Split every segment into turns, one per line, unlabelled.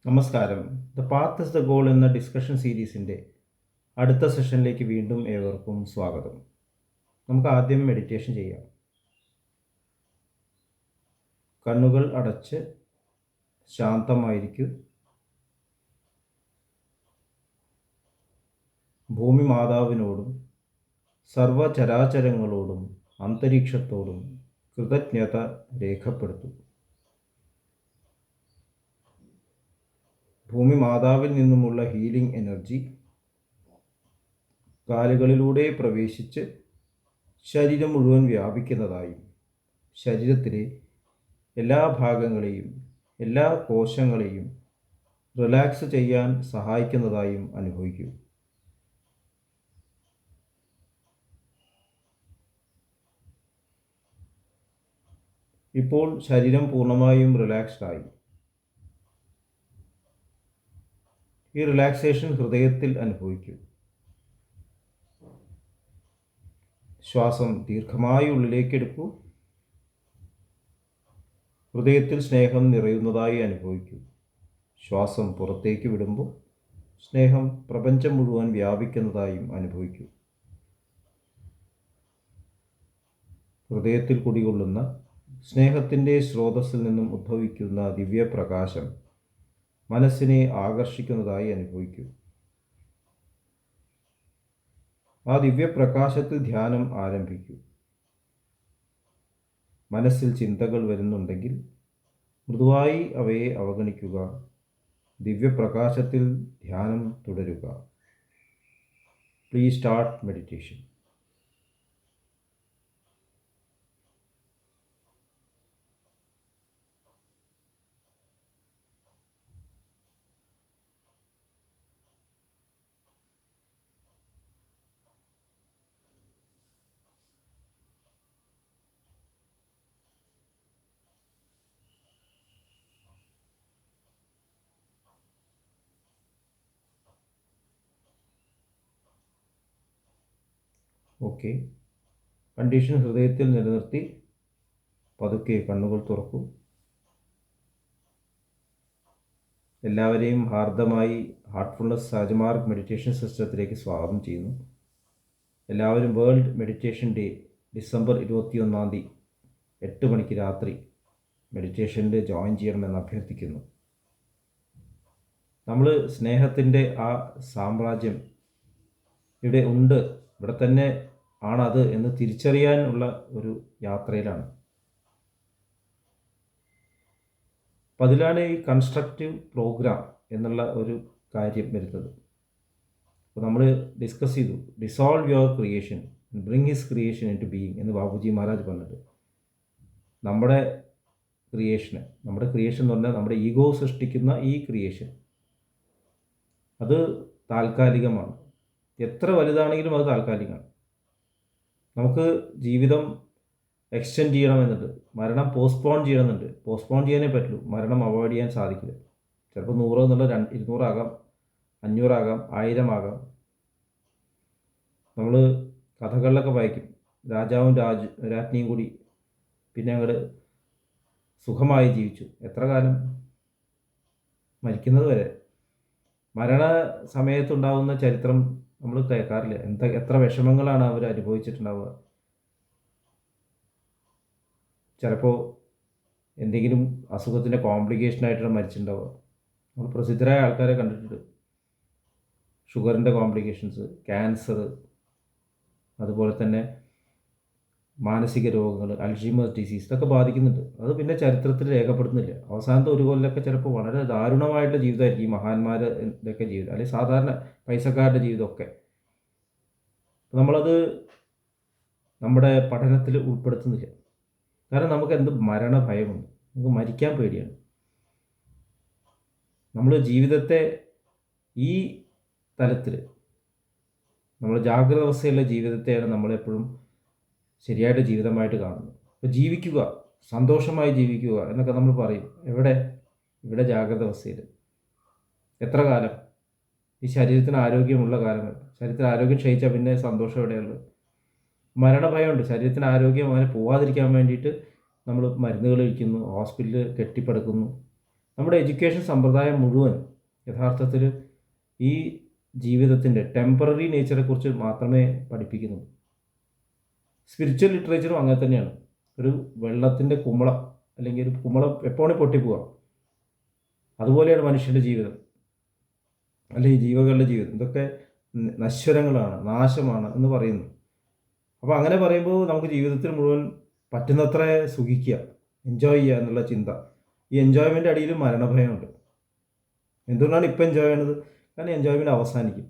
നമസ്കാരം. The path is the goal എന്ന discussion സീരീസിൻ്റെ അടുത്ത സെഷനിലേക്ക് വീണ്ടും ഏവർക്കും സ്വാഗതം. നമുക്ക് ആദ്യം മെഡിറ്റേഷൻ ചെയ്യാം. കണ്ണുകൾ അടച്ച് ശാന്തമായിരിക്കൂ. ഭൂമി മാതാവിനോടും സർവചരാചരങ്ങളോടും അന്തരീക്ഷത്തോടും കൃതജ്ഞത രേഖപ്പെടുത്തും. ഭൂമി മാതാവിൽ നിന്നുമുള്ള ഹീലിംഗ് എനർജി കാലുകളിലൂടെ പ്രവേശിച്ച് ശരീരം മുഴുവൻ വ്യാപിക്കുന്നതായും ശരീരത്തിലെ എല്ലാ ഭാഗങ്ങളെയും എല്ലാ കോശങ്ങളെയും റിലാക്സ് ചെയ്യാൻ സഹായിക്കുന്നതായും അനുഭവിക്കൂ. ഇപ്പോൾ ശരീരം പൂർണ്ണമായും റിലാക്സ്ഡായി. ഈ റിലാക്സേഷൻ ഹൃദയത്തിൽ അനുഭവിക്കൂ. ശ്വാസം ദീർഘമായി ഉള്ളിലേക്ക് എടുക്കൂ. ഹൃദയത്തിൽ സ്നേഹം നിറയുന്നതായി അനുഭവിക്കൂ. ശ്വാസം പുറത്തേക്ക് വിടുമ്പോൾ സ്നേഹം പ്രപഞ്ചം മുഴുവൻ വ്യാപിക്കുന്നതായും അനുഭവിക്കൂ. ഹൃദയത്തിൽ കുടികൊള്ളുന്ന സ്നേഹത്തിൻ്റെ സ്രോതസ്സിൽ നിന്നും ഉദ്ഭവിക്കുന്ന ദിവ്യപ്രകാശം മനസ്സിനെ ആകർഷിക്കുന്നതായി അനുഭവിക്കൂ. ആ ദിവ്യപ്രകാശത്തിൽ ധ്യാനം ആരംഭിക്കൂ. മനസ്സിൽ ചിന്തകൾ വരുന്നുണ്ടെങ്കിൽ മൃദുവായി അവയെ അവഗണിക്കുക. ദിവ്യപ്രകാശത്തിൽ ധ്യാനം തുടരുക. Please start meditation. Okay, condition ഹൃദയത്തിൽ നിലനിർത്തി പതുക്കെ കണ്ണുകൾ തുറക്കൂ. എല്ലാവരെയും ഹാർദമായി ഹാർട്ട്ഫുൾനെസ് സാജമാർഗ് മെഡിറ്റേഷൻ സിസ്റ്റത്തിലേക്ക് സ്വാഗതം ചെയ്യുന്നു. എല്ലാവരും വേൾഡ് മെഡിറ്റേഷൻ ഡേ ഡിസംബർ 21 8 മണിക്ക് രാത്രി മെഡിറ്റേഷനിൽ ജോയിൻ ചെയ്യണമെന്ന് അഭ്യർത്ഥിക്കുന്നു. നമ്മൾ സ്നേഹത്തിൻ്റെ ആ സാമ്രാജ്യം ഇവിടെ ഉണ്ട്, ഇവിടെ തന്നെ ആണത് എന്ന് തിരിച്ചറിയാനുള്ള ഒരു യാത്രയിലാണ്. അപ്പം അതിലാണ് ഈ കൺസ്ട്രക്റ്റീവ് പ്രോഗ്രാം എന്നുള്ള ഒരു കാര്യം വരുന്നത്. അപ്പോൾ നമ്മൾ ഡിസ്കസ് ചെയ്തു, dissolve your creation bring his creation into being എന്ന് ബാബുജി മഹാരാജ് പറഞ്ഞത്. നമ്മുടെ ക്രിയേഷൻ എന്ന് പറഞ്ഞാൽ നമ്മുടെ ഈഗോ സൃഷ്ടിക്കുന്ന ഈ ക്രിയേഷൻ അത് താൽക്കാലികമാണ്. എത്ര വലുതാണെങ്കിലും അത് താൽക്കാലികമാണ്. നമുക്ക് ജീവിതം എക്സ്റ്റെൻഡ് ചെയ്യണമെന്നുണ്ട്, മരണം പോസ്റ്റ്പോൺ ചെയ്യണമെന്നുണ്ട്. പോസ്റ്റ്പോൺ ചെയ്യാനേ പറ്റുള്ളൂ, മരണം അവോയ്ഡ് ചെയ്യാൻ സാധിക്കില്ല. ചിലപ്പോൾ 100 എന്നുള്ള 200 ആകാം, 500 ആകാം, 1000 ആകാം. നമ്മൾ കഥകളിലൊക്കെ വായിക്കും, രാജാവും രാജ്ഞിയും കൂടി പിന്നെ അങ്ങോട്ട് സുഖമായി ജീവിച്ചു. എത്ര കാലം? മരിക്കുന്നത് വരെ. മരണ സമയത്തുണ്ടാകുന്ന ചരിത്രം നമ്മൾ കേൾക്കാറില്ല. എത്ര വിഷമങ്ങളാണ് അവർ അനുഭവിച്ചിട്ടുണ്ടാവുക. ചിലപ്പോൾ എന്തെങ്കിലും അസുഖത്തിൻ്റെ കോംപ്ലിക്കേഷനായിട്ടാണ് മരിച്ചിട്ടുണ്ടാവുക. നമ്മൾ പ്രസിദ്ധരായ ആൾക്കാരെ കണ്ടിട്ടുണ്ട്. ഷുഗറിൻ്റെ കോംപ്ലിക്കേഷൻസ്, ക്യാൻസർ, അതുപോലെ തന്നെ മാനസിക രോഗങ്ങൾ, അൽഷീമേഴ്സ് ഡിസീസ് ഇതൊക്കെ ബാധിക്കുന്നുണ്ട്. അത് പിന്നെ ചരിത്രത്തിൽ രേഖപ്പെടുത്തുന്നില്ല. അവസാനത്തെ ഒരു കൊല്ലമൊക്കെ ചിലപ്പോൾ വളരെ ദാരുണമായിട്ടുള്ള ജീവിതമായിരിക്കും ഈ മഹാന്മാരുടെയൊക്കെ ജീവിതം, അല്ലെങ്കിൽ സാധാരണ പൈസക്കാരുടെ ജീവിതമൊക്കെ. നമ്മളത് നമ്മുടെ പഠനത്തിൽ ഉൾപ്പെടുത്തുന്നില്ല. കാരണം നമുക്ക് മരണഭയമുണ്ട്, നമുക്ക് മരിക്കാൻ പേടിയാണ്. നമ്മൾ ജീവിതത്തെ ഈ തലത്തിൽ നമ്മൾ ജാഗ്രത അവസ്ഥയുള്ള ജീവിതത്തെയാണ് നമ്മളെപ്പോഴും ശരിയായിട്ട് ജീവിതമായിട്ട് കാണുന്നത്. അപ്പോൾ ജീവിക്കുക, സന്തോഷമായി ജീവിക്കുക എന്നൊക്കെ നമ്മൾ പറയും. ഇവിടെ ജാഗ്രത അവസ്ഥയിൽ എത്ര കാലം? ഈ ശരീരത്തിന് ആരോഗ്യമുള്ള കാലങ്ങൾ. ശരീരത്തിന് ആരോഗ്യം ക്ഷയിച്ചാൽ പിന്നെ സന്തോഷം എവിടെയുള്ളത്? മരണഭയമുണ്ട്. ശരീരത്തിന് ആരോഗ്യം അങ്ങനെ പോവാതിരിക്കാൻ വേണ്ടിയിട്ട് നമ്മൾ മരുന്നുകൾ കഴിക്കുന്നു, ഹോസ്പിറ്റലിൽ കെട്ടിപ്പടുക്കുന്നു. നമ്മുടെ എഡ്യൂക്കേഷൻ സമ്പ്രദായം മുഴുവൻ യഥാർത്ഥത്തിൽ ഈ ജീവിതത്തിൻ്റെ ടെമ്പററി നേച്ചറെക്കുറിച്ച് മാത്രമേ പഠിപ്പിക്കുന്നുള്ളൂ. സ്പിരിച്വൽ ലിറ്ററേച്ചറും അങ്ങനെ തന്നെയാണ്. ഒരു വെള്ളത്തിൻ്റെ കുമിള അല്ലെങ്കിൽ ഒരു കുമിള എപ്പോഴും പൊട്ടിപ്പോവാം. അതുപോലെയാണ് മനുഷ്യൻ്റെ ജീവിതം അല്ലെങ്കിൽ ജീവികളുടെ ജീവിതം. ഇതൊക്കെ നശ്വരങ്ങളാണ്, നാശമാണ് എന്ന് പറയുന്നു. അപ്പോൾ അങ്ങനെ പറയുമ്പോൾ നമുക്ക് ജീവിതത്തിൽ മുഴുവൻ പറ്റുന്നത്ര സുഖിക്കുക, എൻജോയ് ചെയ്യുക എന്നുള്ള ചിന്ത. ഈ എൻജോയ്മെൻ്റ് അടിയിൽ മരണഭയമുണ്ട്. എന്തുകൊണ്ടാണ് ഇപ്പോൾ എൻജോയ് ചെയ്യണത്? കാരണം എൻജോയ്മെൻറ്റ് അവസാനിക്കും.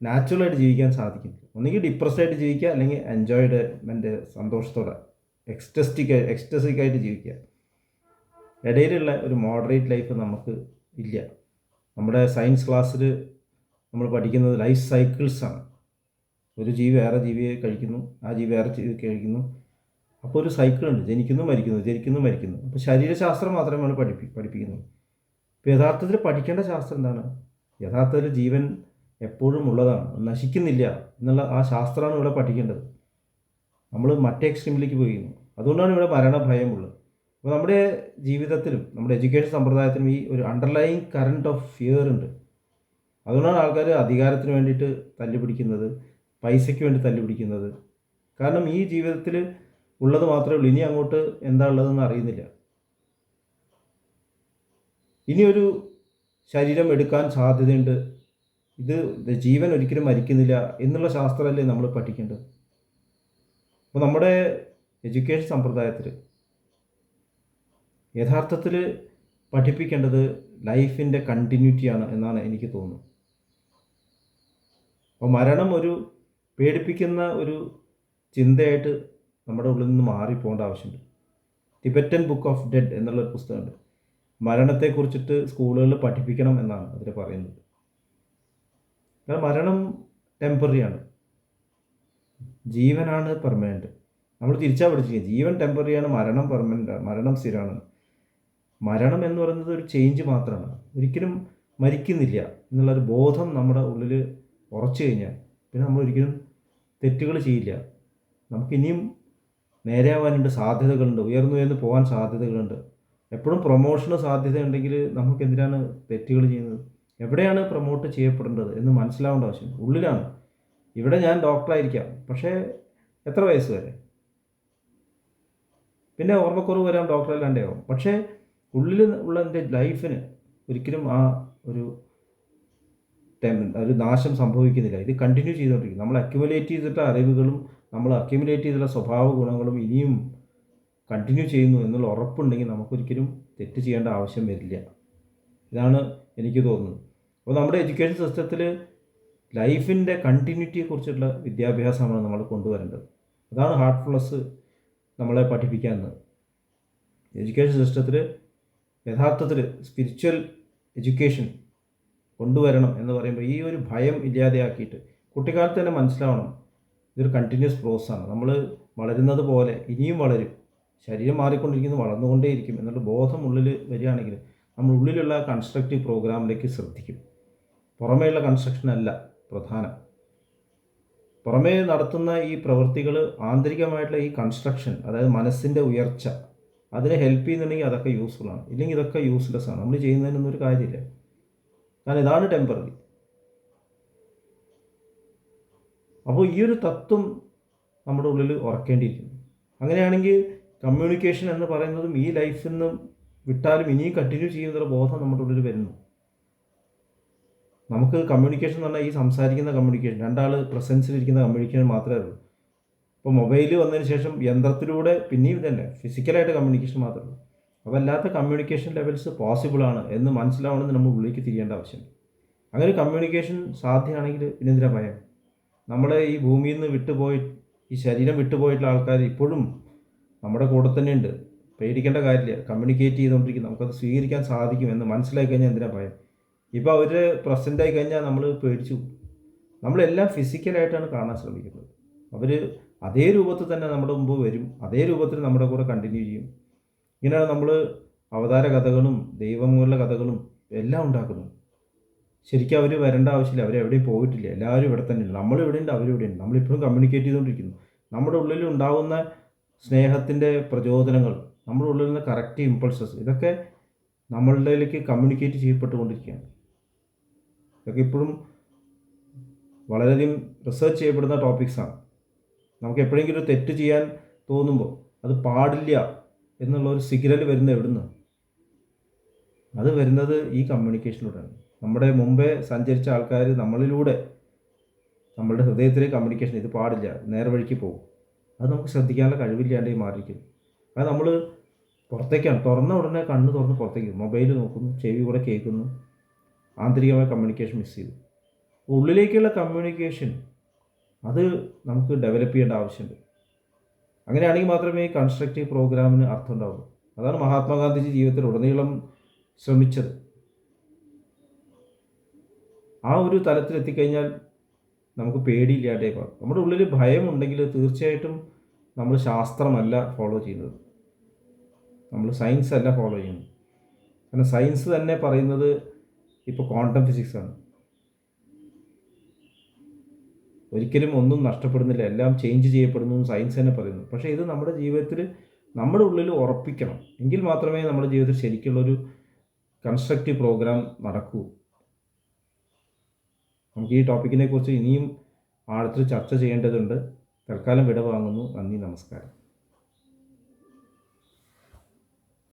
നാച്ചുറലായിട്ട് ജീവിക്കാൻ സാധിക്കും. ഒന്നുകിൽ ഡിപ്രസ്ഡായിട്ട് ജീവിക്കുക, അല്ലെങ്കിൽ എൻജോയ്മെൻറ്റ് സന്തോഷത്തോടെ എക്സ്റ്റസിക്കായിട്ട് ജീവിക്കുക. ഇടയിലുള്ള ഒരു മോഡറേറ്റ് ലൈഫ് നമുക്ക് ഇല്ല. നമ്മുടെ സയൻസ് ക്ലാസ്സിൽ നമ്മൾ പഠിക്കുന്നത് ലൈഫ് സൈക്കിൾസാണ്. ഒരു ജീവി വേറെ ജീവിയെ കഴിക്കുന്നു, ആ ജീവി വേറെ ജീവി കഴിക്കുന്നു. അപ്പോൾ ഒരു സൈക്കിളുണ്ട്, ജനിക്കുന്നു മരിക്കുന്നു, ജനിക്കുന്നു മരിക്കുന്നു. അപ്പോൾ ശരീരശാസ്ത്രം മാത്രമേ നമ്മൾ പഠിപ്പിക്കുന്നത്. ഇപ്പോൾ യഥാർത്ഥത്തിൽ പഠിക്കേണ്ട ശാസ്ത്രം എന്താണ്? യഥാർത്ഥത്തിൽ ജീവൻ എപ്പോഴും ഉള്ളതാണ്, നശിക്കുന്നില്ല എന്നുള്ള ആ ശാസ്ത്രമാണ് ഇവിടെ പഠിക്കേണ്ടത്. നമ്മൾ മറ്റേ എക്സ്ട്രീമിലേക്ക് പോയിരുന്നു. അതുകൊണ്ടാണ് ഇവിടെ മരണഭയമുള്ളത്. അപ്പോൾ നമ്മുടെ ജീവിതത്തിലും നമ്മുടെ എഡ്യൂക്കേഷൻ സമ്പ്രദായത്തിലും ഈ ഒരു അണ്ടർലൈങ് കറണ്ട് ഓഫ് ഫിയർ ഉണ്ട്. അതുകൊണ്ടാണ് ആൾക്കാർ അധികാരത്തിന് വേണ്ടിയിട്ട് തല്ലുപിടിക്കുന്നത്, പൈസയ്ക്ക് വേണ്ടി തല്ലുപിടിക്കുന്നത്. കാരണം ഈ ജീവിതത്തിൽ ഉള്ളത് മാത്രമേ ഉള്ളൂ. ഇനി അങ്ങോട്ട് എന്താ ഉള്ളതെന്ന് അറിയുന്നില്ല. ഇനിയൊരു ശരീരം എടുക്കാൻ സാധ്യതയുണ്ട്, ഇത് ജീവൻ ഒരിക്കലും മരിക്കുന്നില്ല എന്നുള്ള ശാസ്ത്രമല്ലേ നമ്മൾ പഠിക്കേണ്ടത്. അപ്പോൾ നമ്മുടെ എഡ്യൂക്കേഷൻ സമ്പ്രദായത്തിൽ യഥാർത്ഥത്തിൽ പഠിപ്പിക്കേണ്ടത് ലൈഫിൻ്റെ കണ്ടിന്യൂറ്റിയാണ് എന്നാണ് എനിക്ക് തോന്നുന്നത്. അപ്പോൾ മരണം ഒരു പേടിപ്പിക്കുന്ന ഒരു ചിന്തയായിട്ട് നമ്മുടെ ഉള്ളിൽ നിന്ന് മാറിപ്പോകേണ്ട ആവശ്യമുണ്ട്. ടിബറ്റൻ ബുക്ക് ഓഫ് ഡെഡ് എന്നുള്ളൊരു പുസ്തകമുണ്ട്. മരണത്തെക്കുറിച്ചിട്ട് സ്കൂളുകളിൽ പഠിപ്പിക്കണം എന്നാണ് അതിൽ പറയുന്നത്. കാരണം മരണം ടെമ്പററിയാണ്, ജീവനാണ് പെർമനൻറ്റ്. നമ്മൾ തിരിച്ചാ പഠിച്ചിരിക്കുക, ജീവൻ ടെമ്പററിയാണ്, മരണം പെർമനൻ്റാണ്, മരണം സ്ഥിരമാണ്. മരണം എന്ന് പറയുന്നത് ഒരു ചേഞ്ച് മാത്രമാണ്, ഒരിക്കലും മരിക്കുന്നില്ല എന്നുള്ളൊരു ബോധം നമ്മുടെ ഉള്ളിൽ ഉറച്ചു കഴിഞ്ഞാൽ പിന്നെ നമ്മൾ ഒരിക്കലും തെറ്റുകൾ ചെയ്യില്ല. നമുക്കിനിയും നേരെയാവാനുണ്ട്, സാധ്യതകളുണ്ട്, ഉയർന്നു പോകാൻ സാധ്യതകളുണ്ട്. എപ്പോഴും പ്രൊമോഷന് സാധ്യതയുണ്ടെങ്കിൽ നമുക്ക് എന്തിനാണ് തെറ്റുകൾ ചെയ്യുന്നത്? എവിടെയാണ് പ്രൊമോട്ട് ചെയ്യപ്പെടേണ്ടത് എന്ന് മനസ്സിലാവേണ്ട ആവശ്യം ഉള്ളിലാണ്. ഇവിടെ ഞാൻ ഡോക്ടറായിരിക്കാം, പക്ഷേ എത്ര വയസ്സ് വരെ? പിന്നെ ഓർമ്മക്കുറവ് വരാം, ഡോക്ടറല്ലാണ്ടേ ആവും. പക്ഷേ ഉള്ളിൽ ഉള്ള എൻ്റെ ലൈഫിന് ഒരിക്കലും ആ ഒരു നാശം സംഭവിക്കുന്നില്ല. ഇത് കണ്ടിന്യൂ ചെയ്തുകൊണ്ടിരിക്കും. നമ്മൾ അക്യുമുലേറ്റ് ചെയ്തിട്ടുള്ള അറിവുകളും നമ്മൾ അക്യുമുലേറ്റ് ചെയ്തിട്ടുള്ള സ്വഭാവ ഗുണങ്ങളും ഇനിയും കണ്ടിന്യൂ ചെയ്യുന്നു എന്നുള്ള ഉറപ്പുണ്ടെങ്കിൽ നമുക്കൊരിക്കലും തെറ്റ് ചെയ്യേണ്ട ആവശ്യം വരില്ല. ഇതാണ് എനിക്ക് തോന്നുന്നത്. അപ്പോൾ നമ്മുടെ എഡ്യൂക്കേഷൻ സിസ്റ്റത്തിൽ ലൈഫിൻ്റെ കണ്ടിന്യൂറ്റിയെക്കുറിച്ചുള്ള വിദ്യാഭ്യാസമാണ് നമ്മൾ കൊണ്ടുവരേണ്ടത്. അതാണ് ഹാർട്ട്ഫുൾനെസ് നമ്മളെ പഠിപ്പിക്കുന്നത്. എഡ്യൂക്കേഷൻ സിസ്റ്റത്തിൽ യഥാർത്ഥത്തിൽ സ്പിരിച്വൽ എഡ്യൂക്കേഷൻ കൊണ്ടുവരണം എന്ന് പറയുമ്പോൾ ഈ ഒരു ഭയം ഇല്ലാതെയാക്കിയിട്ട് കുട്ടിക്കാലത്ത് തന്നെ മനസ്സിലാവണം, ഇതൊരു കണ്ടിന്യൂസ് പ്രോസസ്സാണ്. നമ്മൾ വളരുന്നത് പോലെ ഇനിയും വളരും, ശരീരം മാറിക്കൊണ്ടിരിക്കുന്നു, വളർന്നുകൊണ്ടേയിരിക്കും എന്നുള്ള ബോധം ഉള്ളിൽ വരികയാണെങ്കിൽ നമ്മൾ ഉള്ളിലുള്ള കൺസ്ട്രക്റ്റീവ് പ്രോഗ്രാമിലേക്ക് ശ്രദ്ധിക്കും. പുറമേയുള്ള കൺസ്ട്രക്ഷനല്ല പ്രധാനം. പുറമേ നടത്തുന്ന ഈ പ്രവൃത്തികൾ ആന്തരികമായിട്ടുള്ള ഈ കൺസ്ട്രക്ഷൻ, അതായത് മനസ്സിൻ്റെ ഉയർച്ച, അതിനെ ഹെൽപ്പ് ചെയ്യുന്നുണ്ടെങ്കിൽ അതൊക്കെ യൂസ്ഫുള്ളാണ്. ഇല്ലെങ്കിൽ ഇതൊക്കെ യൂസ്ലെസ് ആണ്, നമ്മൾ ചെയ്യുന്നതിനൊന്നും ഒരു കാര്യമില്ല. കാരണം ഇതാണ് ടെമ്പററി. അപ്പോൾ ഈ ഒരു തത്വം നമ്മുടെ ഉള്ളിൽ ഉറക്കേണ്ടിയിരിക്കുന്നു. അങ്ങനെയാണെങ്കിൽ കമ്മ്യൂണിക്കേഷൻ എന്ന് പറയുന്നതും ഈ ലൈഫിൽ നിന്ന് വിട്ടാലും ഇനിയും കണ്ടിന്യൂ ചെയ്യുന്നൊരു ബോധം നമ്മുടെ ഉള്ളിൽ വരുന്നു. നമുക്ക് കമ്മ്യൂണിക്കേഷൻ എന്ന് പറഞ്ഞാൽ ഈ സംസാരിക്കുന്ന കമ്മ്യൂണിക്കേഷൻ, രണ്ടാൾ പ്രസൻസിലിരിക്കുന്ന കമ്മ്യൂണിക്കേഷൻ മാത്രമേ ഉള്ളൂ. ഇപ്പോൾ മൊബൈൽ വന്നതിന് ശേഷം യന്ത്രത്തിലൂടെ പിന്നെയും തന്നെ ഫിസിക്കലായിട്ട് കമ്മ്യൂണിക്കേഷൻ മാത്രമേ ഉള്ളൂ. അതല്ലാത്ത കമ്മ്യൂണിക്കേഷൻ ലെവൽസ് പോസിബിളാണ് എന്ന് മനസ്സിലാവണമെന്ന് നമ്മൾ ഉള്ളിലേക്ക് തിരിയേണ്ട ആവശ്യമുണ്ട്. അങ്ങനെ കമ്മ്യൂണിക്കേഷൻ സാധ്യമാണെങ്കിൽ പിന്നെന്തിനാ ഭയം? നമ്മളെ ഈ ഭൂമിയിൽ നിന്ന് വിട്ടുപോയി, ഈ ശരീരം വിട്ടുപോയിട്ടുള്ള ആൾക്കാർ ഇപ്പോഴും നമ്മുടെ കൂടെ തന്നെയുണ്ട്. പേടിക്കേണ്ട കാര്യമില്ല. കമ്മ്യൂണിക്കേറ്റ് ചെയ്തുകൊണ്ടിരിക്കും, നമുക്കത് സ്വീകരിക്കാൻ സാധിക്കുമെന്ന് മനസ്സിലാക്കി കഴിഞ്ഞാൽ എന്തിനാ ഭയം? ഇപ്പോൾ അവർ പ്രസൻ്റായി കഴിഞ്ഞാൽ നമ്മൾ പേടിച്ചു. നമ്മളെല്ലാം ഫിസിക്കലായിട്ടാണ് കാണാൻ ശ്രമിക്കുന്നത്. അവർ അതേ രൂപത്തിൽ തന്നെ നമ്മുടെ മുമ്പ് വരും, അതേ രൂപത്തിൽ നമ്മുടെ കൂടെ കണ്ടിന്യൂ ചെയ്യും. ഇങ്ങനെയാണ് നമ്മൾ അവതാര കഥകളും ദൈവങ്ങളുടെ കഥകളും എല്ലാം ഉണ്ടാക്കുന്നത്. ശരിക്കും അവർ വരേണ്ട ആവശ്യമില്ല, അവരെവിടെയും പോയിട്ടില്ല, എല്ലാവരും ഇവിടെ തന്നെയുണ്ട്. നമ്മളിവിടെയുണ്ട്, അവരിവിടെയുണ്ട്. നമ്മളിപ്പോഴും കമ്മ്യൂണിക്കേറ്റ് ചെയ്തുകൊണ്ടിരിക്കുന്നു. നമ്മുടെ ഉള്ളിൽ ഉണ്ടാകുന്ന സ്നേഹത്തിൻ്റെ പ്രചോദനങ്ങൾ, നമ്മുടെ ഉള്ളിൽ നിന്ന് കറക്റ്റ് ഇമ്പൾസസ്, ഇതൊക്കെ നമ്മളുടെയിലേക്ക് കമ്മ്യൂണിക്കേറ്റ് ചെയ്യപ്പെട്ടുകൊണ്ടിരിക്കുകയാണ്. ഇതൊക്കെ ഇപ്പോഴും വളരെയധികം റിസർച്ച് ചെയ്യപ്പെടുന്ന ടോപ്പിക്സാണ്. നമുക്ക് എപ്പോഴെങ്കിലും ഒരു തെറ്റ് ചെയ്യാൻ തോന്നുമ്പോൾ അത് പാടില്ല എന്നുള്ളൊരു സിഗ്നൽ വരുന്നത് എവിടുന്ന്? അത് വരുന്നത് ഈ കമ്മ്യൂണിക്കേഷനിലൂടെയാണ്. നമ്മുടെ മുമ്പേ സഞ്ചരിച്ച ആൾക്കാർ നമ്മളിലൂടെ നമ്മളുടെ ഹൃദയത്തിലെ കമ്മ്യൂണിക്കേഷൻ ഇത് പാടില്ല, നേർവഴിക്ക് പോകും, അത് നമുക്ക് ശ്രദ്ധിക്കാനുള്ള കഴിവില്ലാണ്ടേ മാറിയിരിക്കുന്നു. അത് നമ്മൾ പുറത്തേക്കാണ്, തുറന്ന ഉടനെ കണ്ണ് തുറന്ന് പുറത്തേക്ക് മൊബൈൽ നോക്കുന്നു, ചെവി കൂടെ കേൾക്കുന്നു, ആന്തരികമായ കമ്മ്യൂണിക്കേഷൻ മിസ് ചെയ്തു. ഉള്ളിലേക്കുള്ള കമ്മ്യൂണിക്കേഷൻ അത് നമുക്ക് ഡെവലപ്പ് ചെയ്യേണ്ട ആവശ്യമുണ്ട്. അങ്ങനെയാണെങ്കിൽ മാത്രമേ ഈ കൺസ്ട്രക്റ്റീവ് പ്രോഗ്രാമിന് അർത്ഥം ഉണ്ടാവുള്ളൂ. അതാണ് മഹാത്മാഗാന്ധിജി ജീവിതത്തിൽ ഉടനീളം ശ്രമിച്ചത്. ആ ഒരു തലത്തിൽ എത്തിക്കഴിഞ്ഞാൽ നമുക്ക് പേടിയില്ലാണ്ടേ പാടും. നമ്മുടെ ഉള്ളിൽ ഭയമുണ്ടെങ്കിൽ തീർച്ചയായിട്ടും നമ്മൾ ശാസ്ത്രമല്ല ഫോളോ ചെയ്യുന്നത്, നമ്മൾ സയൻസ് അല്ല ഫോളോ ചെയ്യുന്നത്. കാരണം സയൻസ് തന്നെ പറയുന്നത് ഇപ്പോൾ ക്വാണ്ടം ഫിസിക്സാണ്. ഒരിക്കലും ഒന്നും നഷ്ടപ്പെടുന്നില്ല, എല്ലാം ചേഞ്ച് ചെയ്യപ്പെടുന്നു സയൻസ് തന്നെ പറയുന്നു. പക്ഷേ ഇത് നമ്മുടെ ജീവിതത്തിൽ നമ്മുടെ ഉള്ളിൽ ഉറപ്പിക്കണം. എങ്കിൽ മാത്രമേ നമ്മുടെ ജീവിതത്തിൽ ശരിക്കുള്ളൊരു കൺസ്ട്രക്റ്റീവ് പ്രോഗ്രാം നടക്കൂ. നമുക്ക് ഈ ടോപ്പിക്കിനെ കുറിച്ച് ഇനിയും ആഴത്തിൽ ചർച്ച ചെയ്യേണ്ടതുണ്ട്. തൽക്കാലം വിട വാങ്ങുന്നു. നന്ദി, നമസ്കാരം.